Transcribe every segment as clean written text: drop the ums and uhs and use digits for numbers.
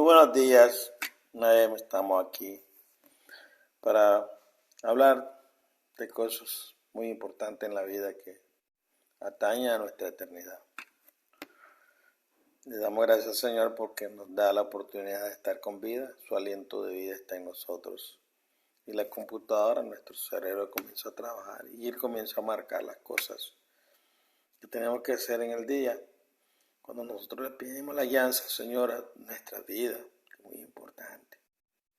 Muy buenos días, estamos aquí para hablar de cosas muy importantes en la vida que atañen a nuestra eternidad. Le damos gracias al Señor porque nos da la oportunidad de estar con vida, su aliento de vida está en nosotros y la computadora, nuestro cerebro comienza a trabajar y Él comienza a marcar las cosas que tenemos que hacer en el día. Cuando nosotros le pedimos la guianza, Señor, a nuestra vida, es muy importante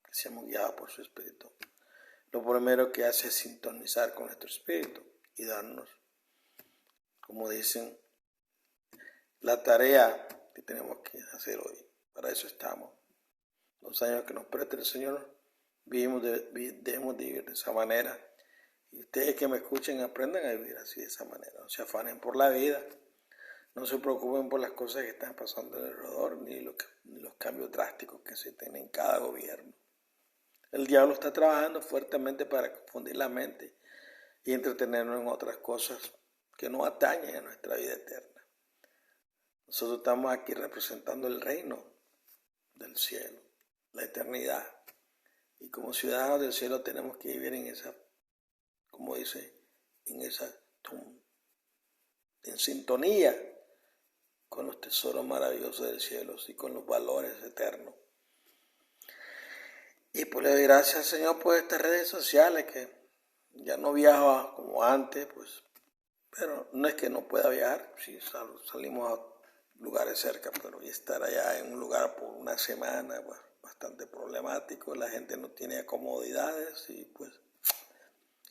que seamos guiados por su Espíritu. Lo primero que hace es sintonizar con nuestro Espíritu y darnos, como dicen, la tarea que tenemos que hacer hoy. Para eso estamos. Los años que nos preste el Señor, debemos de vivir de esa manera. Y ustedes que me escuchen, aprendan a vivir así, de esa manera. No se afanen por la vida. No se preocupen por las cosas que están pasando alrededor, ni los cambios drásticos que se tienen en cada gobierno. El diablo está trabajando fuertemente para confundir la mente y entretenernos en otras cosas que no atañen a nuestra vida eterna. Nosotros estamos aquí representando el reino del cielo, la eternidad. Y como ciudadanos del cielo tenemos que vivir en esa, como dice, en sintonía con los tesoros maravillosos del cielo y con los valores eternos. Y pues le doy gracias al Señor por estas redes sociales, que ya no viajo como antes, pues, pero no es que no pueda viajar, sí salimos a lugares cerca, pero estar allá en un lugar por una semana, pues, bastante problemático, la gente no tiene comodidades y pues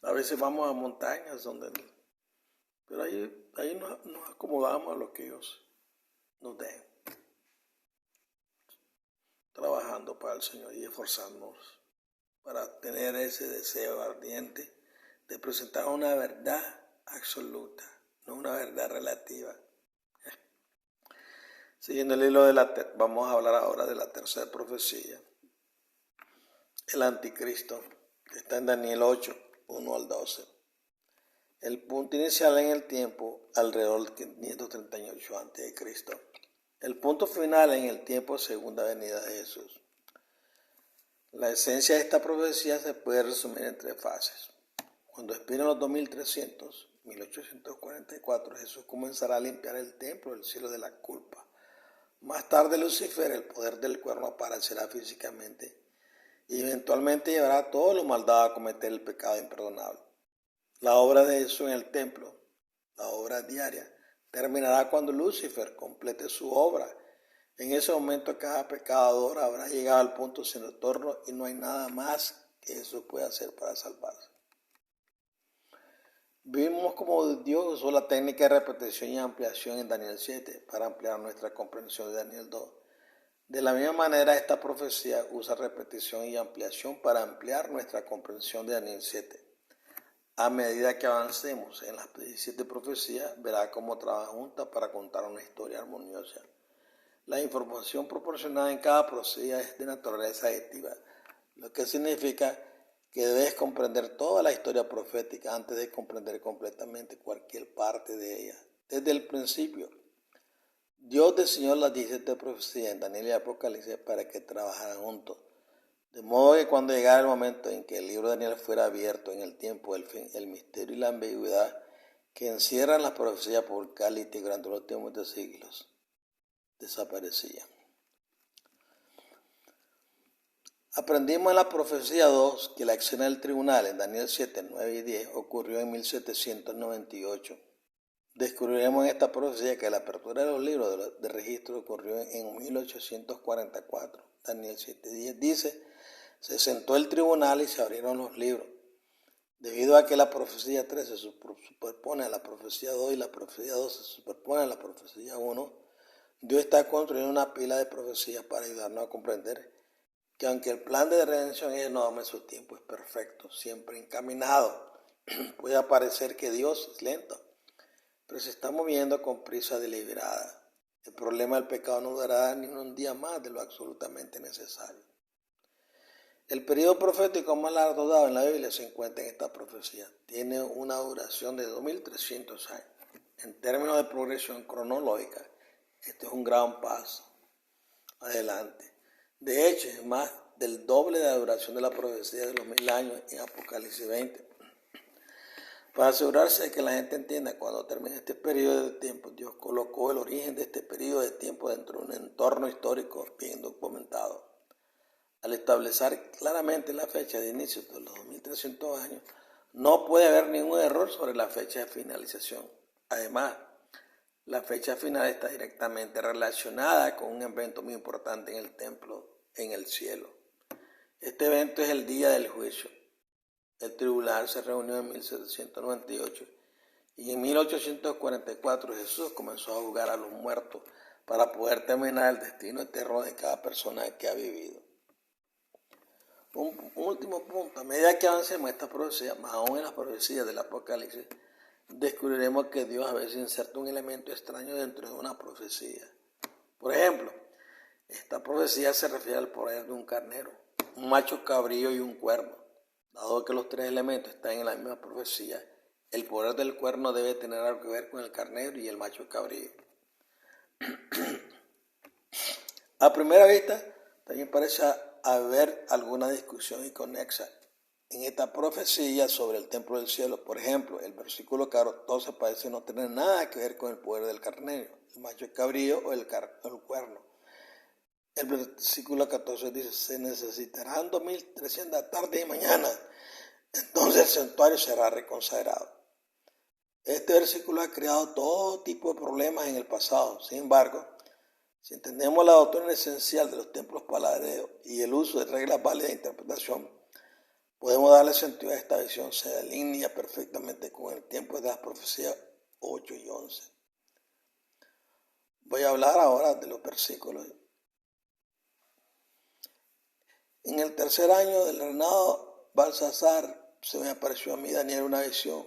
a veces vamos a montañas pero ahí nos acomodamos a lo que Dios nos dé, trabajando para el Señor y esforzándonos para tener ese deseo ardiente de presentar una verdad absoluta, no una verdad relativa. Siguiendo el hilo vamos a hablar ahora de la tercera profecía, el anticristo, que está en Daniel 8, 1 al 12. El punto inicial en el tiempo, alrededor de 538 a.C. El punto final en el tiempo, segunda venida de Jesús. La esencia de esta profecía se puede resumir en tres fases. Cuando expiren los 2300, 1844, Jesús comenzará a limpiar el templo del cielo de la culpa. Más tarde Lucifer, el poder del cuerno, aparecerá físicamente y eventualmente llevará a todos los malvados a cometer el pecado imperdonable. La obra de Jesús en el templo, la obra diaria, terminará cuando Lucifer complete su obra. En ese momento cada pecador habrá llegado al punto sin retorno y no hay nada más que Jesús pueda hacer para salvarse. Vimos cómo Dios usó la técnica de repetición y ampliación en Daniel 7 para ampliar nuestra comprensión de Daniel 2. De la misma manera, esta profecía usa repetición y ampliación para ampliar nuestra comprensión de Daniel 7. A medida que avancemos en las 17 profecías, verá cómo trabajan juntas para contar una historia armoniosa. La información proporcionada en cada profecía es de naturaleza adictiva, lo que significa que debes comprender toda la historia profética antes de comprender completamente cualquier parte de ella. Desde el principio, Dios diseñó las 17 profecías en Daniel y Apocalipsis para que trabajaran juntos. De modo que cuando llegara el momento en que el libro de Daniel fuera abierto en el tiempo del fin, el misterio y la ambigüedad que encierran las profecías apocalípticas durante los tiempos de siglos desaparecían. Aprendimos en la profecía 2 que la escena del tribunal en Daniel 7, 9 y 10 ocurrió en 1798. Descubriremos en esta profecía que la apertura de los libros de registro ocurrió en 1844. Daniel 7:10 dice: se sentó el tribunal y se abrieron los libros. Debido a que la profecía 3 se superpone a la profecía 2 y la profecía 2 se superpone a la profecía 1, Dios está construyendo una pila de profecías para ayudarnos a comprender que aunque el plan de redención es enorme, su tiempo es perfecto, siempre encaminado. Puede parecer que Dios es lento, pero se está moviendo con prisa deliberada. El problema del pecado no durará ni un día más de lo absolutamente necesario. El periodo profético más largo dado en la Biblia se encuentra en esta profecía. Tiene una duración de 2300 años. En términos de progresión cronológica, este es un gran paso adelante. De hecho, es más del doble de la duración de la profecía de los 1000 años en Apocalipsis 20. Para asegurarse de que la gente entienda cuando termine este periodo de tiempo, Dios colocó el origen de este periodo de tiempo dentro de un entorno histórico bien documentado. Al establecer claramente la fecha de inicio de los 2300 años, no puede haber ningún error sobre la fecha de finalización. Además, la fecha final está directamente relacionada con un evento muy importante en el templo, en el cielo. Este evento es el día del juicio. El tribunal se reunió en 1798 y en 1844 Jesús comenzó a juzgar a los muertos para poder terminar el destino eterno de cada persona que ha vivido. Un último punto, a medida que avancemos esta profecía, más aún en las profecías del Apocalipsis, descubriremos que Dios a veces inserta un elemento extraño dentro de una profecía. Por ejemplo, esta profecía se refiere al poder de un carnero, un macho cabrío y un cuerno. Dado que los tres elementos están en la misma profecía, el poder del cuerno debe tener algo que ver con el carnero y el macho cabrío. A primera vista, también parece haber alguna discusión inconexa en esta profecía sobre el templo del cielo. Por ejemplo, el versículo 14 parece no tener nada que ver con el poder del carnero, el macho cabrío o el cuerno. El versículo 14 dice, se necesitarán 2300 tardes y mañana, entonces el santuario será reconsagrado. Este versículo ha creado todo tipo de problemas en el pasado. Sin embargo, si entendemos la doctrina esencial de los templos paladeros y el uso de reglas válidas de interpretación, podemos darle sentido a esta visión. Se alinea perfectamente con el tiempo de las profecías 8 y 11. Voy a hablar ahora de los versículos. En el tercer año del reinado Balsasar se me apareció a mí, Daniel, una visión,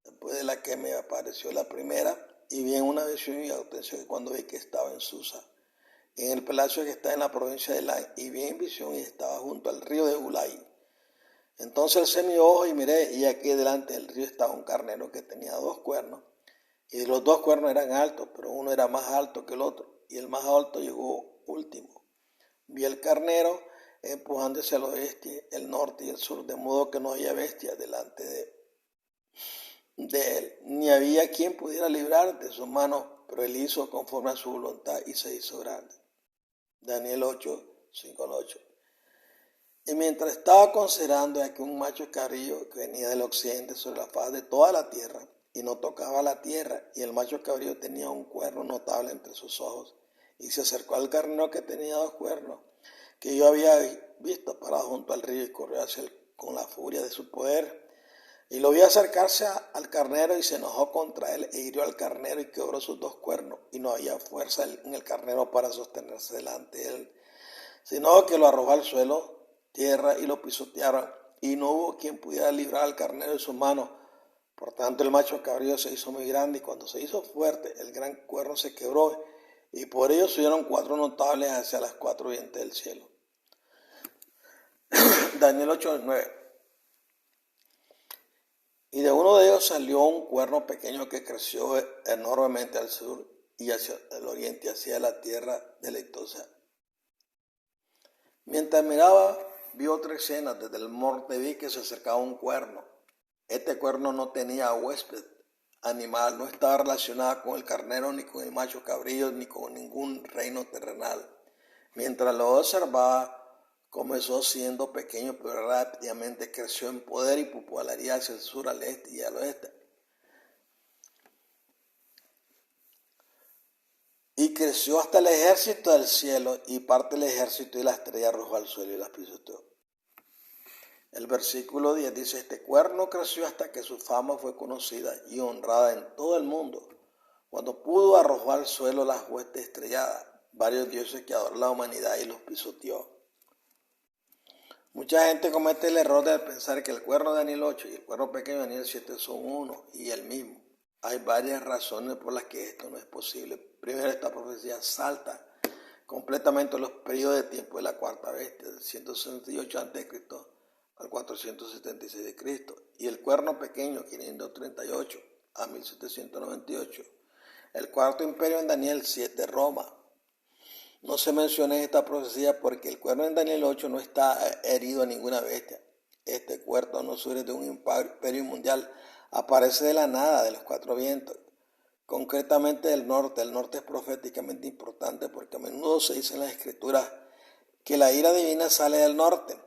después de la que me apareció la primera, y vi en una visión y atención cuando vi que estaba en Susa, en el palacio que está en la provincia de Elán, y vi en visión y estaba junto al río de Ulai. Entonces alcé mi ojo y miré, y aquí delante del río estaba un carnero que tenía 2 cuernos, y los 2 cuernos eran altos, pero uno era más alto que el otro, y el más alto llegó último. Vi el carnero empujando hacia el oeste, el norte y el sur, de modo que no había bestia delante de él, ni había quien pudiera librar de su mano, pero él hizo conforme a su voluntad y se hizo grande. Daniel 8, 5 al 8. Y mientras estaba considerando que un macho cabrío que venía del occidente sobre la faz de toda la tierra, y no tocaba la tierra, y el macho cabrío tenía un cuerno notable entre sus ojos, y se acercó al carnero que tenía 2 cuernos, que yo había visto parado junto al río, y corrió hacia él con la furia de su poder. Y lo vio acercarse al carnero y se enojó contra él e hirió al carnero y quebró sus 2 cuernos. Y no había fuerza en el carnero para sostenerse delante de él, sino que lo arrojó al suelo, tierra, y lo pisotearon. Y no hubo quien pudiera librar al carnero de sus manos. Por tanto, el macho cabrío se hizo muy grande, y cuando se hizo fuerte, el gran cuerno se quebró, y por ello subieron 4 notables hacia las 4 vientos del cielo. Daniel 8, 9. Y de uno de ellos salió un cuerno pequeño que creció enormemente al sur y hacia el oriente, hacia la tierra deleitosa. Mientras miraba, vi otra escena. Desde el norte vi que se acercaba un cuerno. Este cuerno no tenía huésped animal, no estaba relacionado con el carnero, ni con el macho cabrío, ni con ningún reino terrenal. Mientras lo observaba, comenzó siendo pequeño, pero rápidamente creció en poder y popularidad hacia el sur, al este y al oeste. Y creció hasta el ejército del cielo, y parte del ejército y la estrella arrojó al suelo y las pisoteó. El versículo 10 dice, este cuerno creció hasta que su fama fue conocida y honrada en todo el mundo, cuando pudo arrojar al suelo las huestes estrelladas, varios dioses que adoran la humanidad, y los pisoteó. Mucha gente comete el error de pensar que el cuerno de Daniel 8 y el cuerno pequeño de Daniel 7 son uno y el mismo. Hay varias razones por las que esto no es posible. Primero, esta profecía salta completamente los periodos de tiempo de la cuarta bestia, del 168 a.C. al 476 de Cristo, y el cuerno pequeño, 538 a 1798. El cuarto imperio en Daniel 7, Roma. No se menciona en esta profecía porque el cuerno en Daniel 8 no está herido a ninguna bestia. Este cuerno no surge de un imperio mundial, aparece de la nada, de los cuatro vientos, concretamente del norte. El norte es proféticamente importante porque a menudo se dice en las escrituras que la ira divina sale del norte.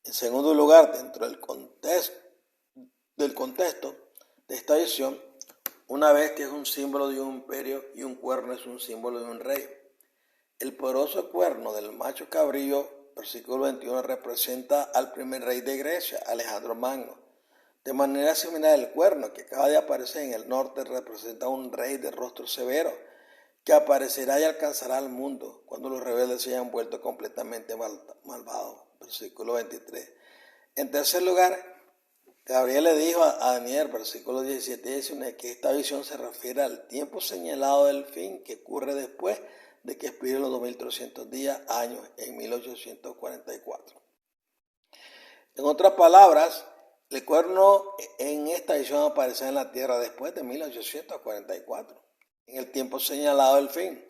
En segundo lugar, dentro del contexto de esta visión, una bestia es un símbolo de un imperio y un cuerno es un símbolo de un rey. El poderoso cuerno del macho cabrío, versículo 21, representa al primer rey de Grecia, Alejandro Magno. De manera similar, el cuerno que acaba de aparecer en el norte representa a un rey de rostro severo que aparecerá y alcanzará al mundo cuando los rebeldes se hayan vuelto completamente malvados. Versículo 23. En tercer lugar, Gabriel le dijo a Daniel, versículo 17 y 19, que esta visión se refiere al tiempo señalado del fin que ocurre después de que expiren los 2300 días, años, en 1844. En otras palabras, el cuerno en esta visión aparecerá en la tierra después de 1844, en el tiempo señalado del fin.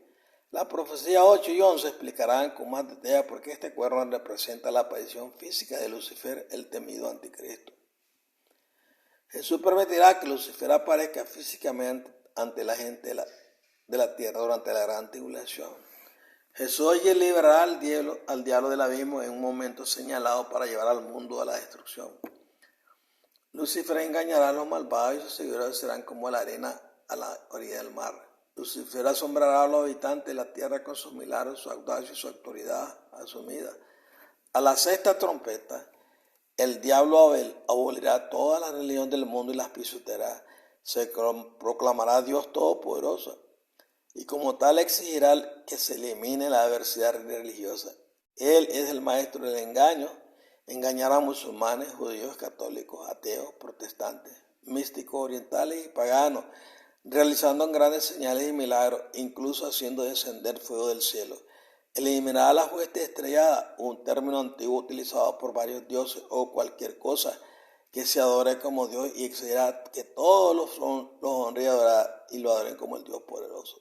La profecía 8 y 11 explicarán con más detalle por qué este cuerno representa la aparición física de Lucifer, el temido anticristo. Jesús permitirá que Lucifer aparezca físicamente ante la gente de la tierra durante la gran tribulación. Jesús liberará al diablo del abismo en un momento señalado para llevar al mundo a la destrucción. Lucifer engañará a los malvados y sus seguidores serán como la arena a la orilla del mar. Lucifer asombrará a los habitantes de la tierra con sus milagros, su audacia y su autoridad asumida. A la sexta trompeta, el diablo abolirá toda la religión del mundo y las pisoteará. Se proclamará Dios Todopoderoso y como tal exigirá que se elimine la adversidad religiosa. Él es el maestro del engaño, engañará a musulmanes, judíos, católicos, ateos, protestantes, místicos, orientales y paganos, realizando grandes señales y milagros, incluso haciendo descender fuego del cielo. Eliminará la hueste estrellada, un término antiguo utilizado por varios dioses o cualquier cosa que se adore como Dios, y exigirá que todos los honren y lo adoren como el Dios poderoso.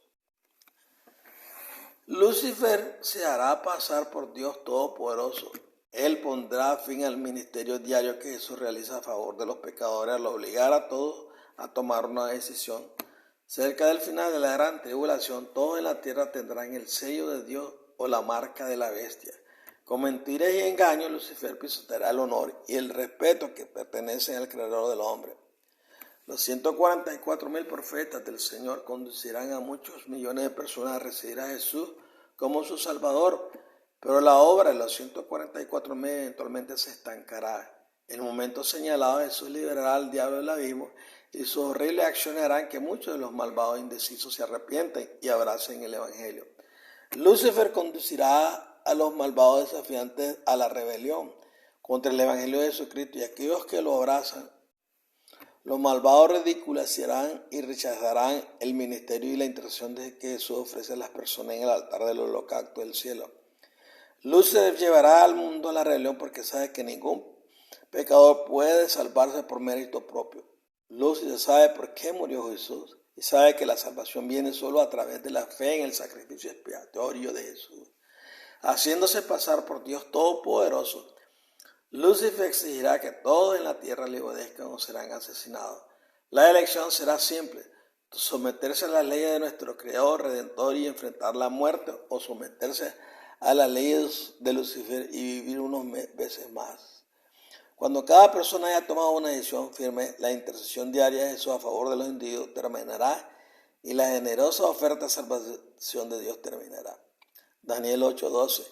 Lucifer se hará pasar por Dios Todopoderoso. Él pondrá fin al ministerio diario que Jesús realiza a favor de los pecadores al obligar a todos a tomar una decisión. Cerca del final de la gran tribulación, todos en la tierra tendrán el sello de Dios o la marca de la bestia. Con mentiras y engaños, Lucifer pisoteará el honor y el respeto que pertenecen al Creador del hombre. Los 144,000 profetas del Señor conducirán a muchos millones de personas a recibir a Jesús como su Salvador, pero la obra de los 144,000 eventualmente se estancará. En el momento señalado, Jesús liberará al diablo del abismo y sus horribles acciones harán que muchos de los malvados indecisos se arrepienten y abracen el Evangelio. Lucifer conducirá a los malvados desafiantes a la rebelión contra el Evangelio de Jesucristo, y aquellos que lo abrazan, los malvados ridiculizarán y rechazarán el ministerio y la intercesión que Jesús ofrece a las personas en el altar del holocausto del cielo. Lucifer llevará al mundo a la rebelión porque sabe que ningún pecador puede salvarse por mérito propio. Lucifer sabe por qué murió Jesús y sabe que la salvación viene solo a través de la fe en el sacrificio expiatorio de Jesús. Haciéndose pasar por Dios Todopoderoso, Lucifer exigirá que todos en la tierra le obedezcan o serán asesinados. La elección será simple: someterse a las leyes de nuestro Creador, Redentor y enfrentar la muerte, o someterse a las leyes de Lucifer y vivir unos veces más. Cuando cada persona haya tomado una decisión firme, la intercesión diaria de Jesús a favor de los individuos terminará y la generosa oferta de salvación de Dios terminará. Daniel 8:12.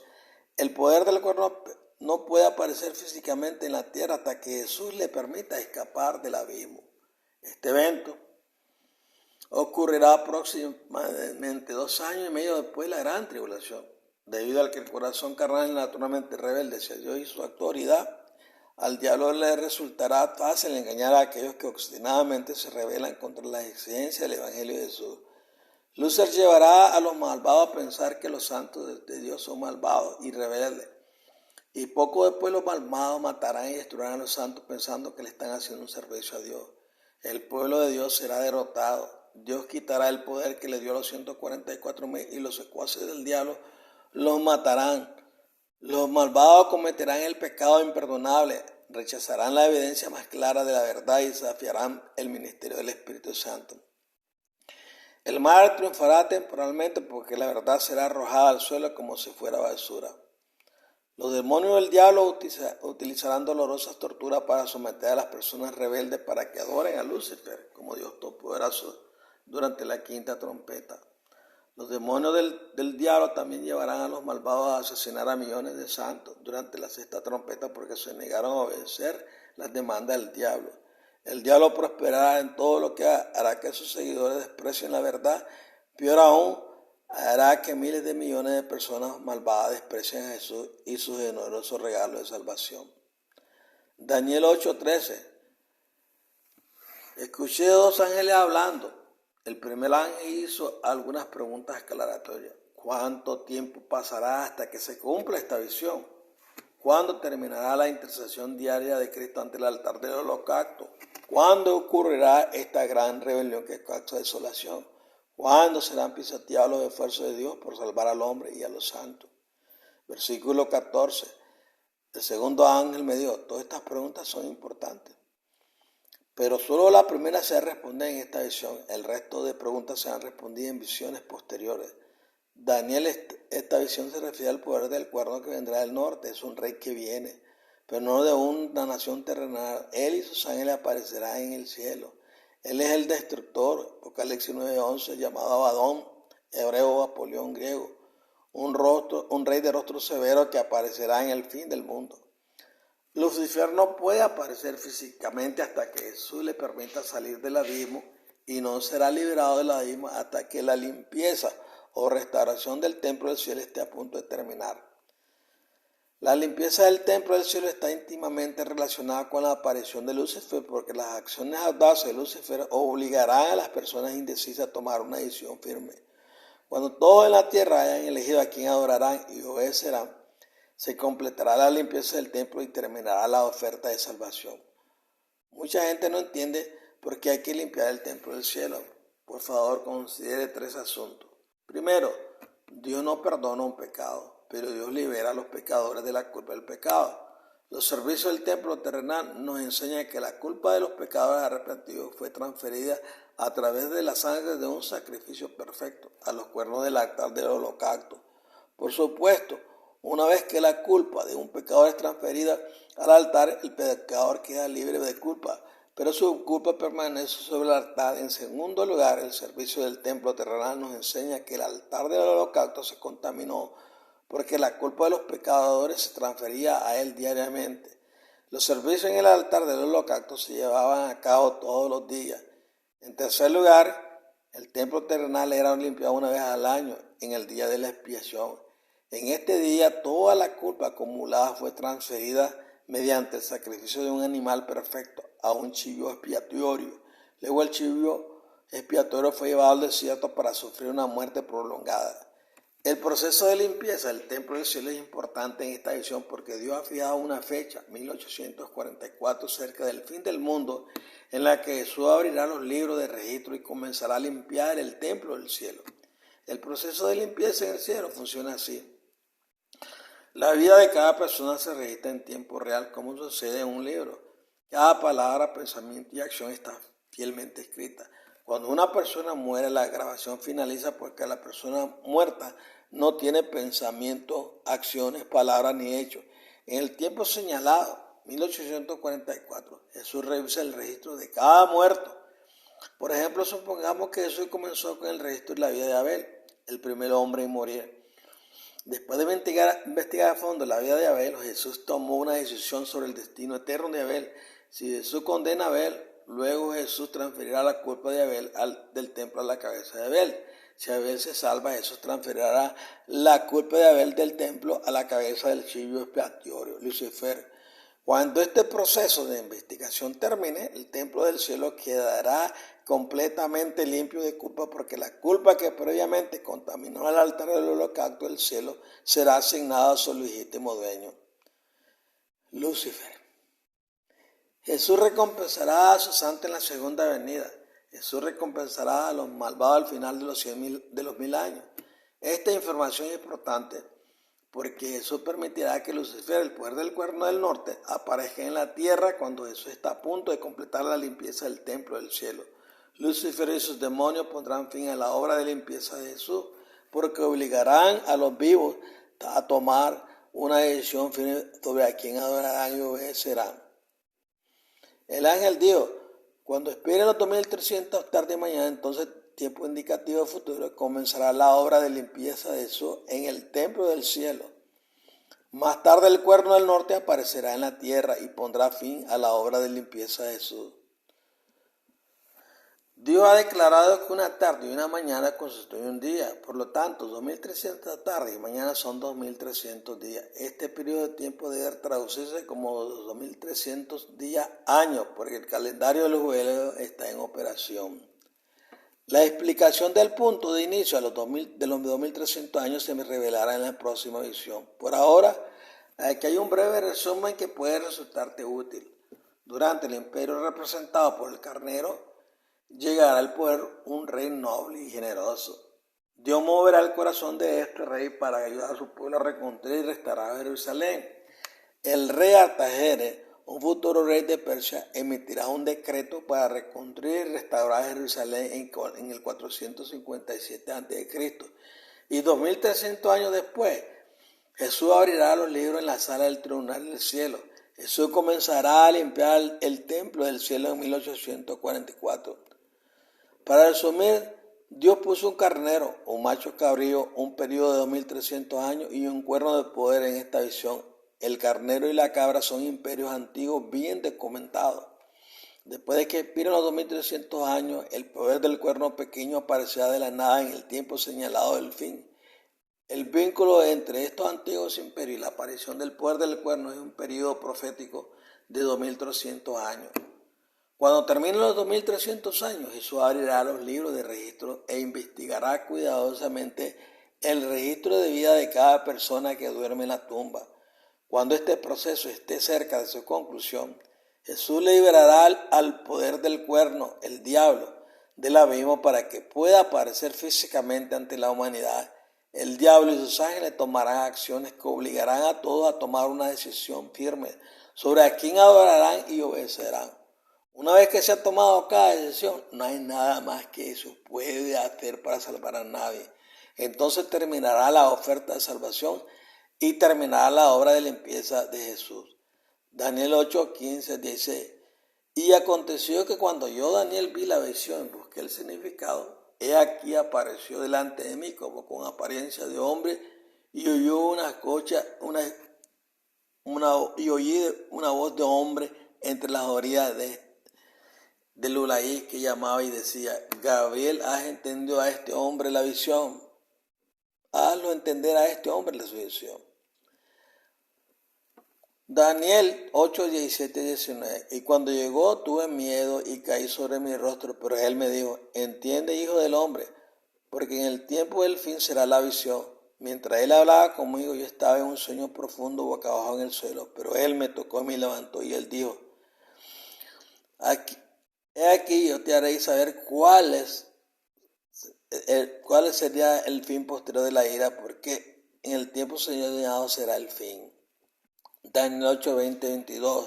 El poder del cuerno no puede aparecer físicamente en la tierra hasta que Jesús le permita escapar del abismo. Este evento ocurrirá aproximadamente 2 años y medio después de la gran tribulación, debido a que el corazón carnal es naturalmente rebelde hacia Dios y su autoridad. Al diablo le resultará fácil engañar a aquellos que obstinadamente se rebelan contra la exigencia del Evangelio de Jesús. Lucifer llevará a los malvados a pensar que los santos de Dios son malvados y rebeldes. Y poco después los malvados matarán y destruirán a los santos pensando que le están haciendo un servicio a Dios. El pueblo de Dios será derrotado. Dios quitará el poder que le dio a los 144,000 y los secuaces del diablo los matarán. Los malvados cometerán el pecado imperdonable, rechazarán la evidencia más clara de la verdad y desafiarán el ministerio del Espíritu Santo. El mal triunfará temporalmente porque la verdad será arrojada al suelo como si fuera basura. Los demonios del diablo utilizarán dolorosas torturas para someter a las personas rebeldes para que adoren a Lucifer como Dios Todopoderoso durante la quinta trompeta. Los demonios del diablo también llevarán a los malvados a asesinar a millones de santos durante la sexta trompeta porque se negaron a obedecer las demandas del diablo. El diablo prosperará en todo lo que hará que sus seguidores desprecien la verdad. Peor aún, hará que miles de millones de personas malvadas desprecien a Jesús y su generoso regalo de salvación. Daniel 8:13. Escuché dos ángeles hablando. El primer ángel hizo algunas preguntas aclaratorias. ¿Cuánto tiempo pasará hasta que se cumpla esta visión? ¿Cuándo terminará la intercesión diaria de Cristo ante el altar del holocausto? ¿Cuándo ocurrirá esta gran rebelión que causa desolación? ¿Cuándo serán pisoteados los esfuerzos de Dios por salvar al hombre y a los santos? Versículo 14. El segundo ángel me dijo, todas estas preguntas son importantes, pero solo la primera se responde en esta visión. El resto de preguntas se han respondido en visiones posteriores. Daniel, esta visión se refiere al poder del cuerno que vendrá del norte. Es un rey que viene, pero no de una nación terrenal. Él y sus ángeles aparecerán en el cielo. Él es el destructor, Apocalipsis 9:11, llamado Abadón, hebreo Apolión griego, un rey de rostro severo que aparecerá en el fin del mundo. Lucifer no puede aparecer físicamente hasta que Jesús le permita salir del abismo y no será liberado del abismo hasta que la limpieza o restauración del templo del cielo esté a punto de terminar. La limpieza del templo del cielo está íntimamente relacionada con la aparición de Lucifer porque las acciones audaces de Lucifer obligarán a las personas indecisas a tomar una decisión firme. Cuando todos en la tierra hayan elegido a quien adorarán y obedecerán, se completará la limpieza del templo y terminará la oferta de salvación. Mucha gente no entiende por qué hay que limpiar el templo del cielo. Por favor, considere tres asuntos. Primero, Dios no perdona un pecado, pero Dios libera a los pecadores de la culpa del pecado. Los servicios del templo terrenal nos enseñan que la culpa de los pecadores arrepentidos fue transferida a través de la sangre de un sacrificio perfecto a los cuernos del altar del holocausto. Por supuesto, una vez que la culpa de un pecador es transferida al altar, el pecador queda libre de culpa, pero su culpa permanece sobre el altar. En segundo lugar, el servicio del templo terrenal nos enseña que el altar del holocausto se contaminó porque la culpa de los pecadores se transfería a él diariamente. Los servicios en el altar del holocausto se llevaban a cabo todos los días. En tercer lugar, el templo terrenal era limpiado una vez al año, en el día de la expiación. En este día, toda la culpa acumulada fue transferida mediante el sacrificio de un animal perfecto a un chivo expiatorio. Luego el chivo expiatorio fue llevado al desierto para sufrir una muerte prolongada. El proceso de limpieza del templo del cielo es importante en esta edición porque Dios ha fijado una fecha, 1844, cerca del fin del mundo, en la que Jesús abrirá los libros de registro y comenzará a limpiar el templo del cielo. El proceso de limpieza en el cielo funciona así. La vida de cada persona se registra en tiempo real, como sucede en un libro. Cada palabra, pensamiento y acción está fielmente escrita. Cuando una persona muere, la grabación finaliza porque la persona muerta no tiene pensamiento, acciones, palabras ni hechos. En el tiempo señalado, 1844, Jesús revisa el registro de cada muerto. Por ejemplo, supongamos que Jesús comenzó con el registro de la vida de Abel, el primer hombre en morir. Después de investigar a fondo la vida de Abel, Jesús tomó una decisión sobre el destino eterno de Abel. Si Jesús condena a Abel, luego Jesús transferirá la culpa de Abel del templo a la cabeza de Abel. Si Abel se salva, Jesús transferirá la culpa de Abel del templo a la cabeza del chivo expiatorio, Lucifer. Cuando este proceso de investigación termine, el templo del cielo quedará completamente limpio de culpa porque la culpa que previamente contaminó al altar del holocausto del cielo será asignada a su legítimo dueño, Lucifer. Jesús recompensará a sus santos en la segunda venida. Jesús recompensará a los malvados al final de los 1000 años. Esta información es importante porque eso permitirá que Lucifer, el poder del cuerno del norte, aparezca en la tierra cuando eso está a punto de completar la limpieza del templo del cielo. Lucifer y sus demonios pondrán fin a la obra de limpieza de Jesús, porque obligarán a los vivos a tomar una decisión firme sobre a quién adorarán y obedecerán. El ángel dijo, cuando esperen los 2300 tarde y mañana, entonces tiempo indicativo futuro, comenzará la obra de limpieza de Jesús en el templo del cielo. Más tarde el cuerno del norte aparecerá en la tierra y pondrá fin a la obra de limpieza de Jesús. Dios ha declarado que una tarde y una mañana constituyen un día, por lo tanto 2300 tardes y mañana son 2300 días. Este periodo de tiempo debe traducirse como 2300 días años, porque el calendario de los jubileos está en operación. La explicación del punto de inicio de los 2300 años se me revelará en la próxima visión. Por ahora, aquí hay un breve resumen que puede resultarte útil. Durante el imperio representado por el carnero, llegará al poder un rey noble y generoso. Dios moverá el corazón de este rey para ayudar a su pueblo a reconstruir y restaurar Jerusalén. El rey Artajerjes, un futuro rey de Persia, emitirá un decreto para reconstruir y restaurar Jerusalén en el 457 a.C. Y 2300 años después, Jesús abrirá los libros en la sala del tribunal del cielo. Jesús comenzará a limpiar el templo del cielo en 1844. Para resumir, Dios puso un carnero, un macho cabrío, un periodo de 2300 años y un cuerno de poder en esta visión. El carnero y la cabra son imperios antiguos bien documentados. Después de que expiren los 2300 años, el poder del cuerno pequeño aparecerá de la nada en el tiempo señalado del fin. El vínculo entre estos antiguos imperios y la aparición del poder del cuerno es un periodo profético de 2300 años. Cuando terminen los 2300 años, Jesús abrirá los libros de registro e investigará cuidadosamente el registro de vida de cada persona que duerme en la tumba. Cuando este proceso esté cerca de su conclusión, Jesús liberará al poder del cuerno, el diablo, del abismo para que pueda aparecer físicamente ante la humanidad. El diablo y sus ángeles tomarán acciones que obligarán a todos a tomar una decisión firme sobre a quién adorarán y obedecerán. Una vez que se ha tomado cada decisión, no hay nada más que eso puede hacer para salvar a nadie. Entonces terminará la oferta de salvación y terminará la obra de limpieza de Jesús. Daniel 8:15 dice, y aconteció que cuando yo, Daniel, vi la visión y busqué el significado, he aquí apareció delante de mí como con apariencia de hombre y oí una voz de hombre entre las orillas del Ulaí que llamaba y decía, Gabriel, ¿has entendido a este hombre la visión? Hazlo entender a este hombre la visión. Daniel 8, 17 y 19. Y cuando llegó tuve miedo y caí sobre mi rostro, pero él me dijo, entiende, hijo del hombre, porque en el tiempo del fin será la visión. Mientras él hablaba conmigo, yo estaba en un sueño profundo boca abajo en el suelo, pero él me tocó y me levantó y él dijo, he aquí yo te haré saber cuál sería el fin posterior de la ira, porque en el tiempo señalado será el fin. Daniel 8, 20, 22.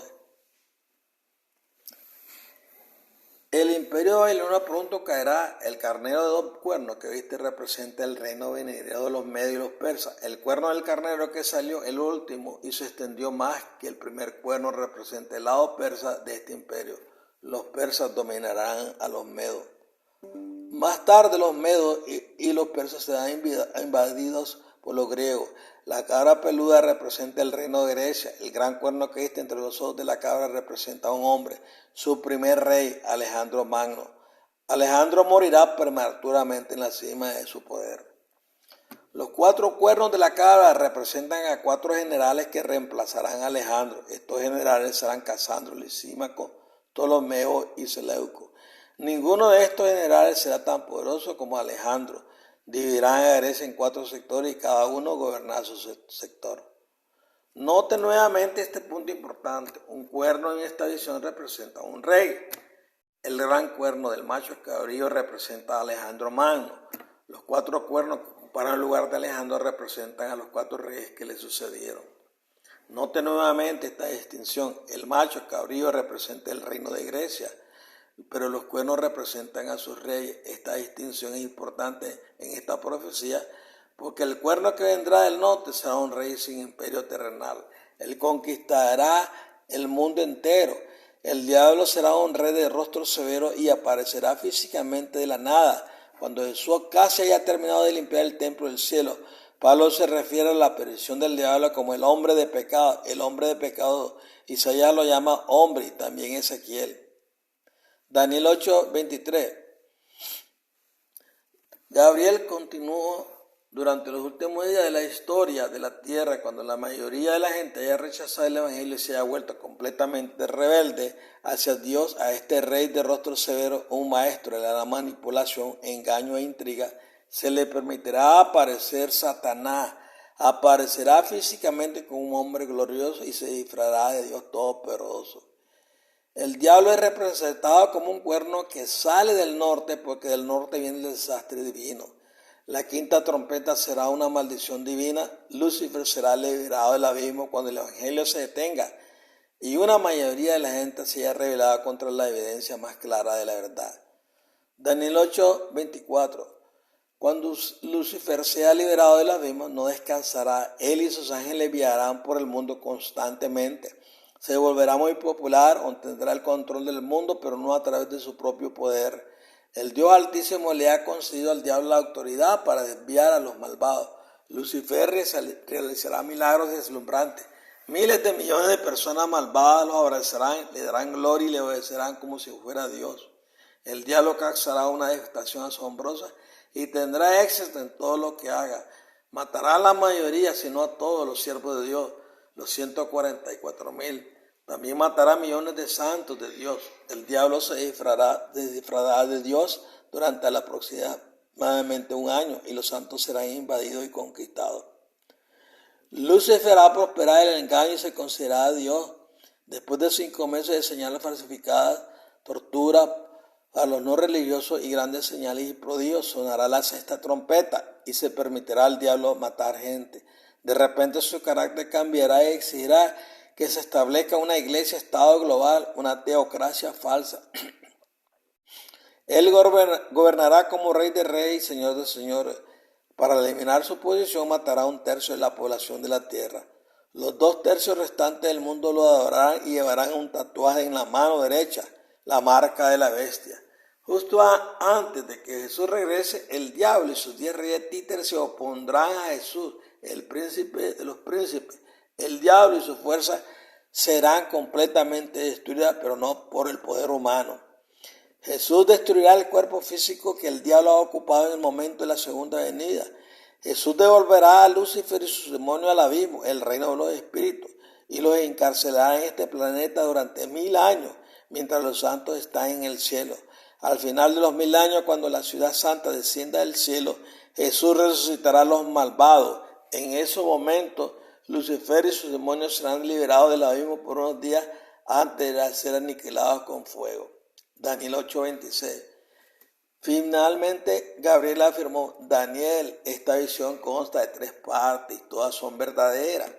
El imperio babilonio pronto caerá. El carnero de 2 cuernos que viste representa el reino venidero de los medios y los persas. El cuerno del carnero que salió, el último, y se extendió más que el primer cuerno, representa el lado persa de este imperio. Los persas dominarán a los medos. Más tarde los medos y los persas serán invadidos por los griegos. La cabra peluda representa el reino de Grecia. El gran cuerno que existe entre los ojos de la cabra representa a un hombre, su primer rey, Alejandro Magno. Alejandro morirá prematuramente en la cima de su poder. Los 4 cuernos de la cabra representan a 4 generales que reemplazarán a Alejandro. Estos generales serán Casandro, Lisímaco, Ptolomeo y Seleuco. Ninguno de estos generales será tan poderoso como Alejandro. Dividirán a Grecia en 4 sectores y cada uno gobernará su sector. Note nuevamente este punto importante. Un cuerno en esta visión representa a un rey. El gran cuerno del macho cabrío representa a Alejandro Magno. Los 4 cuernos ocuparon el lugar de Alejandro representan a los 4 reyes que le sucedieron. Note nuevamente esta distinción. El macho cabrío representa el reino de Grecia, pero los cuernos representan a sus reyes. Esta distinción es importante en esta profecía porque el cuerno que vendrá del norte será un rey sin imperio terrenal. Él conquistará el mundo entero. El diablo será un rey de rostro severo y aparecerá físicamente de la nada. Cuando Jesús casi haya terminado de limpiar el templo del cielo, Pablo se refiere a la aparición del diablo como el hombre de pecado. El hombre de pecado, Isaías lo llama hombre y también Ezequiel. Daniel 8:23. Gabriel continuó durante los últimos días de la historia de la tierra, cuando la mayoría de la gente haya rechazado el evangelio y se haya vuelto completamente rebelde hacia Dios, a este rey de rostro severo, un maestro de la manipulación, engaño e intriga, se le permitirá aparecer Satanás. Aparecerá físicamente como un hombre glorioso y se disfrazará de Dios Todopoderoso. El diablo es representado como un cuerno que sale del norte, porque del norte viene el desastre divino. La quinta trompeta será una maldición divina. Lucifer será liberado del abismo cuando el evangelio se detenga y una mayoría de la gente se haya rebelado contra la evidencia más clara de la verdad. Daniel 8:24. Cuando Lucifer sea liberado del abismo, no descansará. Él y sus ángeles viajarán por el mundo constantemente. Se volverá muy popular, obtendrá el control del mundo, pero no a través de su propio poder. El Dios Altísimo le ha concedido al diablo la autoridad para desviar a los malvados. Lucifer realizará milagros deslumbrantes. Miles de millones de personas malvadas los abrazarán, le darán gloria y le obedecerán como si fuera Dios. El diablo causará una devastación asombrosa y tendrá éxito en todo lo que haga. Matará a la mayoría, si no a todos los siervos de Dios, los 144,000. También matará a millones de santos de Dios. El diablo se disfrazará de Dios durante aproximadamente 1 año y los santos serán invadidos y conquistados. Lucifer hará prosperar el engaño y se considerará Dios. Después de 5 meses de señales falsificadas, tortura a los no religiosos y grandes señales y prodigios, sonará la 6ª trompeta y se permitirá al diablo matar gente. De repente su carácter cambiará y exigirá que se establezca una iglesia-estado global, una teocracia falsa. Él gobernará como rey de reyes y señor de señores. Para eliminar su posición, matará a 1/3 de la población de la tierra. Los 2/3 restantes del mundo lo adorarán y llevarán un tatuaje en la mano derecha, la marca de la bestia. Justo antes de que Jesús regrese, el diablo y sus 10 reyes títeres se opondrán a Jesús, el príncipe de los príncipes. El diablo y su fuerza serán completamente destruidas, pero no por el poder humano. Jesús destruirá el cuerpo físico que el diablo ha ocupado en el momento de la segunda venida. Jesús devolverá a Lucifer y sus demonios al abismo, el reino de los espíritus, y los encarcelará en este planeta durante 1000 años, mientras los santos están en el cielo. Al final de los 1000 años, cuando la ciudad santa descienda del cielo, Jesús resucitará a los malvados. En esos momentos, Lucifer y sus demonios serán liberados del abismo por unos días antes de ser aniquilados con fuego. Daniel 8:26. Finalmente, Gabriel afirmó: Daniel, esta visión consta de 3 partes y todas son verdaderas.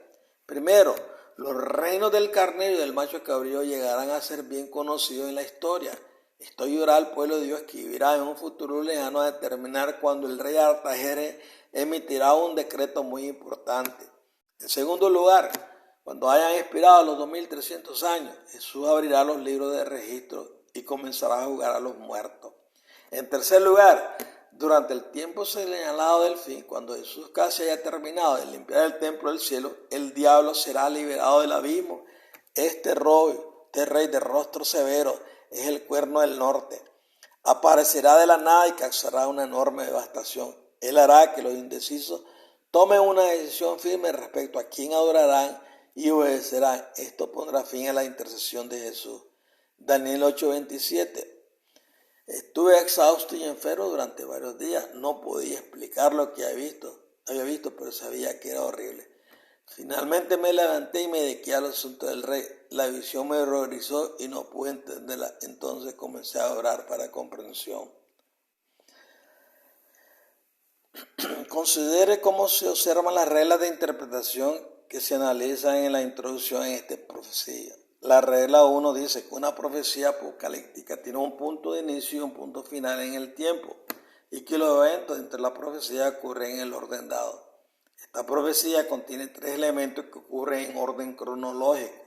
Primero, los reinos del carnero y del macho cabrío llegarán a ser bien conocidos en la historia. Esto ayudará al pueblo de Dios que vivirá en un futuro lejano a determinar cuando el rey Artajerjes emitirá un decreto muy importante. En segundo lugar, cuando hayan expirado los 2300 años, Jesús abrirá los libros de registro y comenzará a juzgar a los muertos. En tercer lugar, durante el tiempo señalado del fin, cuando Jesús casi haya terminado de limpiar el templo del cielo, el diablo será liberado del abismo. Este rey de rostro severo es el cuerno del norte. Aparecerá de la nada y causará una enorme devastación. Él hará que los indecisos tomen una decisión firme respecto a quién adorarán y obedecerán. Esto pondrá fin a la intercesión de Jesús. Daniel 8:27. Estuve exhausto y enfermo durante varios días. No podía explicar lo que había visto, pero sabía que era horrible. Finalmente me levanté y me dediqué al asunto del rey. La visión me horrorizó y no pude entenderla. Entonces comencé a orar para comprensión. Considere cómo se observan las reglas de interpretación que se analizan en la introducción en esta profecía. La regla 1 dice que una profecía apocalíptica tiene un punto de inicio y un punto final en el tiempo, y que los eventos entre la profecía ocurren en el orden dado. Esta profecía contiene 3 elementos que ocurren en orden cronológico.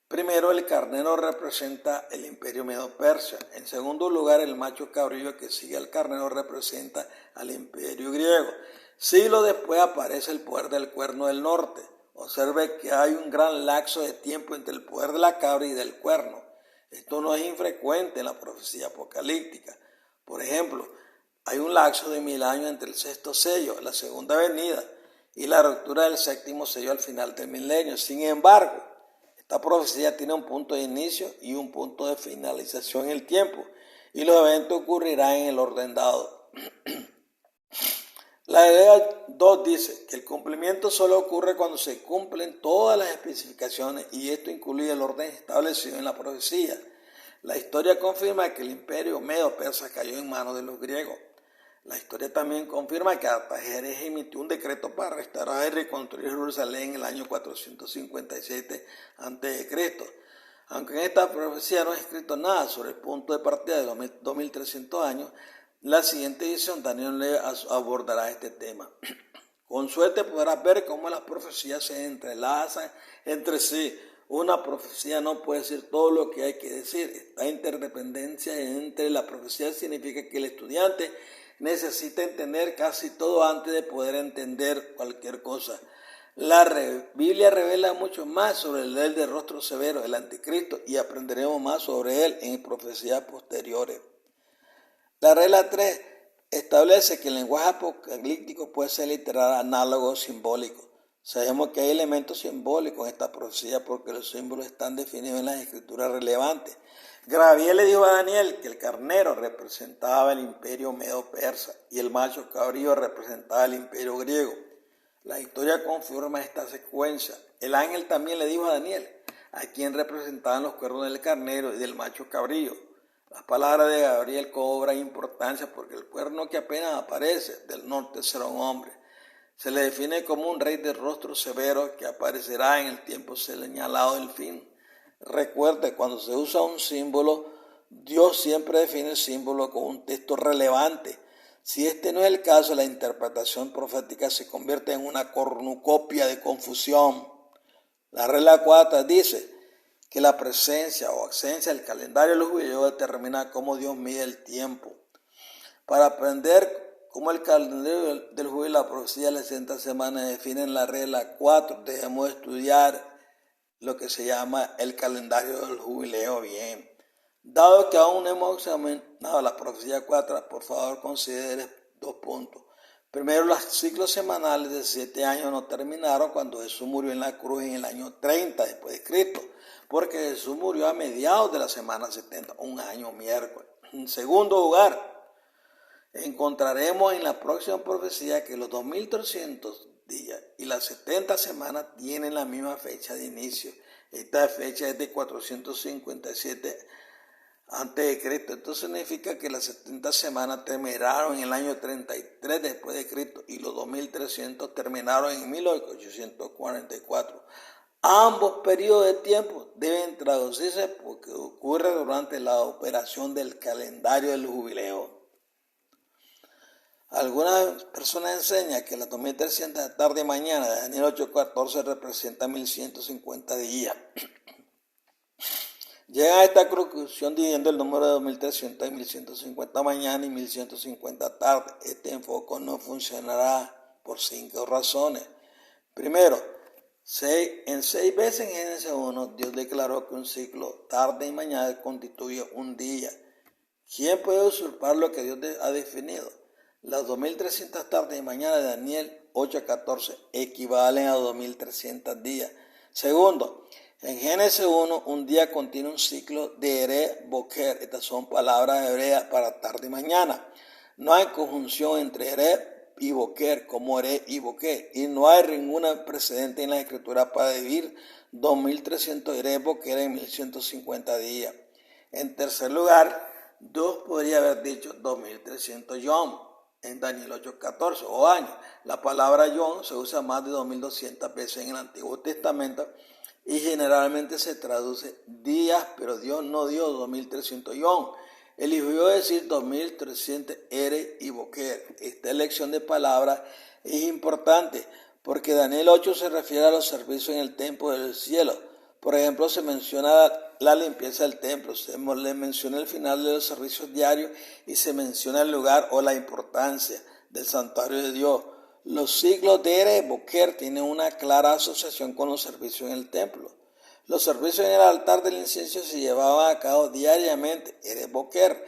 Primero, el carnero representa el imperio medo-persa. En segundo lugar, el macho cabrío que sigue al carnero representa al imperio griego. Siglos después aparece el poder del cuerno del norte. Observe que hay un gran lapso de tiempo entre el poder de la cabra y del cuerno. Esto no es infrecuente en la profecía apocalíptica. Por ejemplo, hay un lapso de 1000 años entre el sexto sello, la segunda venida, y la ruptura del séptimo sello al final del milenio. Sin embargo, esta profecía tiene un punto de inicio y un punto de finalización en el tiempo, y los eventos ocurrirán en el orden dado. La regla 2 dice que el cumplimiento solo ocurre cuando se cumplen todas las especificaciones, y esto incluye el orden establecido en la profecía. La historia confirma que el imperio medo-persa cayó en manos de los griegos. La historia también confirma que Artajerjes emitió un decreto para restaurar y reconstruir Jerusalén en el año 457 a.C. Aunque en esta profecía no es escrito nada sobre el punto de partida de 2300 años, la siguiente edición Daniel abordará este tema. Con suerte podrás ver cómo las profecías se entrelazan entre sí. Una profecía no puede decir todo lo que hay que decir. Esta interdependencia entre la profecía significa que el estudiante necesita entender casi todo antes de poder entender cualquier cosa. La Biblia revela mucho más sobre el de rostro severo, el anticristo, y aprenderemos más sobre él en profecías posteriores. La regla 3 establece que el lenguaje apocalíptico puede ser literal, análogo o simbólico. Sabemos que hay elementos simbólicos en esta profecía porque los símbolos están definidos en las escrituras relevantes. Gabriel le dijo a Daniel que el carnero representaba el imperio medo-persa y el macho cabrío representaba el imperio griego. La historia confirma esta secuencia. El ángel también le dijo a Daniel a quien representaban los cuernos del carnero y del macho cabrío. Las palabras de Gabriel cobran importancia porque el cuerno que apenas aparece del norte será un hombre. Se le define como un rey de rostro severo que aparecerá en el tiempo señalado del fin. Recuerde, cuando se usa un símbolo, Dios siempre define el símbolo con un texto relevante. Si este no es el caso, la interpretación profética se convierte en una cornucopia de confusión. La regla 4 dice que la presencia o ausencia del calendario de los judíos determina cómo Dios mide el tiempo. Para aprender cómo el calendario del judío y la profecía de las 60 semanas definen la regla 4, debemos estudiar lo que se llama el calendario del jubileo bien. Dado que aún no hemos examinado la profecía 4, por favor considere 2 puntos. Primero, los ciclos semanales de 7 años no terminaron cuando Jesús murió en la cruz en el año 30 después de Cristo, porque Jesús murió a mediados de la semana 70, un año miércoles. En segundo lugar, encontraremos en la próxima profecía que los 2300 días y las 70 semanas tienen la misma fecha de inicio. Esta fecha es de 457 a.C. Esto significa que las 70 semanas terminaron en el año 33 después de Cristo y los 2300 terminaron en 1844. Ambos periodos de tiempo deben traducirse porque ocurre durante la operación del calendario del jubileo. Algunas personas enseñan que las 2300 tarde y mañana de Daniel 8:14 representa 1150 días. Llegan a esta conclusión dividiendo el número de 2300 en 1150 mañana y 1150 tarde. Este enfoque no funcionará por 5 razones. Primero, 6 veces en Génesis 1, Dios declaró que un ciclo tarde y mañana constituye un día. ¿Quién puede usurpar lo que Dios ha definido? Las 2300 tardes y mañana de Daniel 8:14 equivalen a 2300 días. Segundo, en Génesis 1, un día contiene un ciclo de Ere Boker. Estas son palabras hebreas para tarde y mañana. No hay conjunción entre Ere y Boker como Ere y Boker. Y no hay ninguna precedente en la escritura para dividir 2300 Ere Boker en 1150 días. En tercer lugar, Dios podría haber dicho 2300 Yom. en Daniel 8:14, o años. La palabra yom se usa más de 2200 veces en el Antiguo Testamento y generalmente se traduce días, pero Dios no dio 2300 yom. Eligió decir 2300 ere y boker. Esta elección de palabras es importante porque Daniel 8 se refiere a los servicios en el templo del cielo. Por ejemplo, se menciona la limpieza del templo, se le menciona el final de los servicios diarios y se menciona el lugar o la importancia del santuario de Dios. Los siglos de ere y boker tienen una clara asociación con los servicios en el templo. Los servicios en el altar del incienso se llevaban a cabo diariamente, ere boker.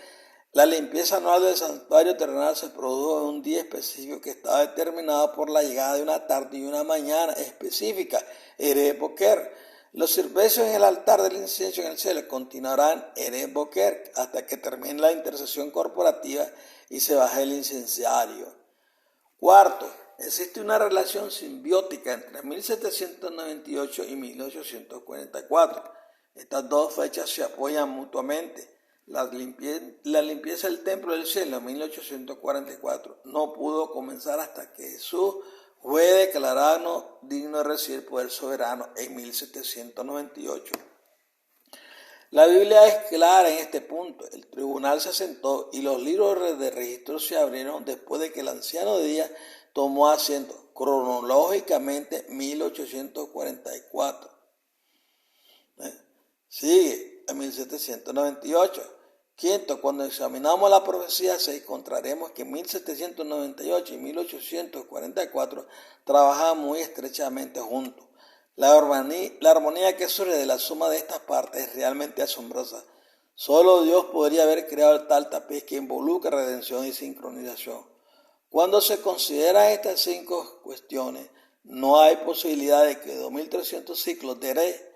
La limpieza anual del santuario terrenal se produjo en un día específico que estaba determinado por la llegada de una tarde y una mañana específica, ere boker. Los servicios en el altar del incienso en el cielo continuarán ere boker hasta que termine la intercesión corporativa y se baje el incensario. Cuarto, existe una relación simbiótica entre 1798 y 1844. Estas dos fechas se apoyan mutuamente. La limpieza del templo del cielo en 1844 no pudo comenzar hasta que Jesús fue declarado digno de recibir poder soberano en 1798. La Biblia es clara en este punto. El tribunal se sentó y los libros de registro se abrieron después de que el anciano de Días tomó asiento, cronológicamente 1844. Sigue en 1798. Quinto, cuando examinamos la profecía se encontraremos que 1798 y 1844 trabajaban muy estrechamente juntos. La armonía que surge de la suma de estas partes es realmente asombrosa. Solo Dios podría haber creado tal tapiz que involucra redención y sincronización. Cuando se consideran estas 5 cuestiones, no hay posibilidad de que 2300 ciclos de ere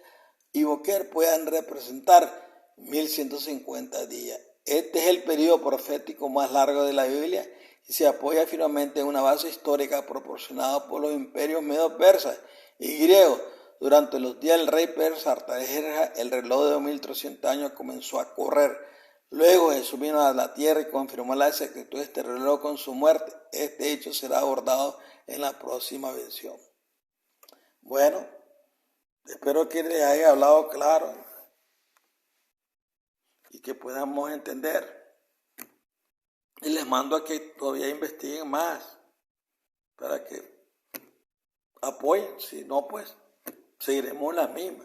y boker puedan representar 1150 días. Este es el periodo profético más largo de la Biblia y se apoya firmemente en una base histórica proporcionada por los imperios medo-persas y griegos. Durante los días del rey persa Artajerjes, el reloj de 2300 años comenzó a correr. Luego Jesús vino a la tierra y confirmó la exactitud de este reloj con su muerte. Este hecho será abordado en la próxima versión. Bueno, espero que les haya hablado claro y que podamos entender. Y les mando a que todavía investiguen más para que apoyen. Si no, pues seguiremos la misma.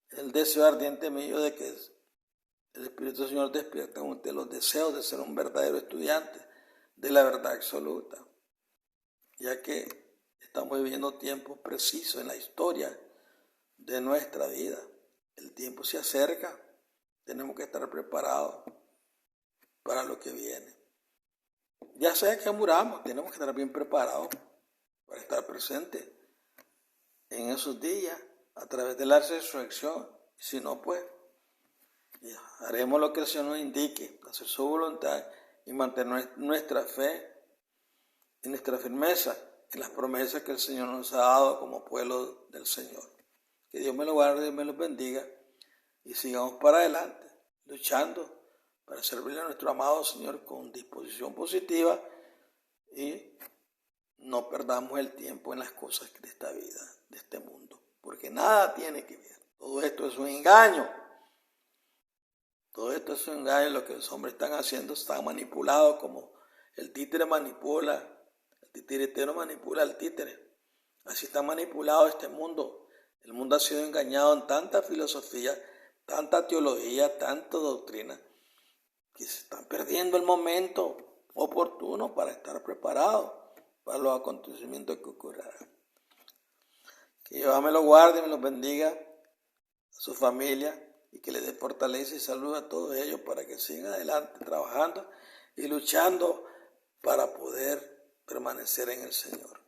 El deseo ardiente mío de que el Espíritu del Señor despierta en usted los deseos de ser un verdadero estudiante de la verdad absoluta, ya que estamos viviendo tiempos precisos en la historia de nuestra vida. El tiempo se acerca, tenemos que estar preparados para lo que viene. Ya sea que muramos, tenemos que estar bien preparados para estar presentes en esos días a través de la resurrección. Y si no, pues haremos lo que el Señor nos indique, hacer su voluntad y mantener nuestra fe y nuestra firmeza en las promesas que el Señor nos ha dado como pueblo del Señor. Que Dios me lo guarde y me lo bendiga y sigamos para adelante, luchando para servirle a nuestro amado Señor con disposición positiva y no perdamos el tiempo en las cosas de esta vida, de este mundo, porque nada tiene que ver. Todo esto es un engaño. Todo esto es un engaño. Lo que los hombres están haciendo, están manipulados como el títere manipula, el titiritero manipula al títere. Así está manipulado este mundo. El mundo ha sido engañado en tanta filosofía, tanta teología, tanta doctrina, que se están perdiendo el momento oportuno para estar preparados para los acontecimientos que ocurrirán. Que Jehová me lo guarde y me los bendiga, a su familia, y que les dé fortaleza y salud a todos ellos para que sigan adelante trabajando y luchando para poder permanecer en el Señor.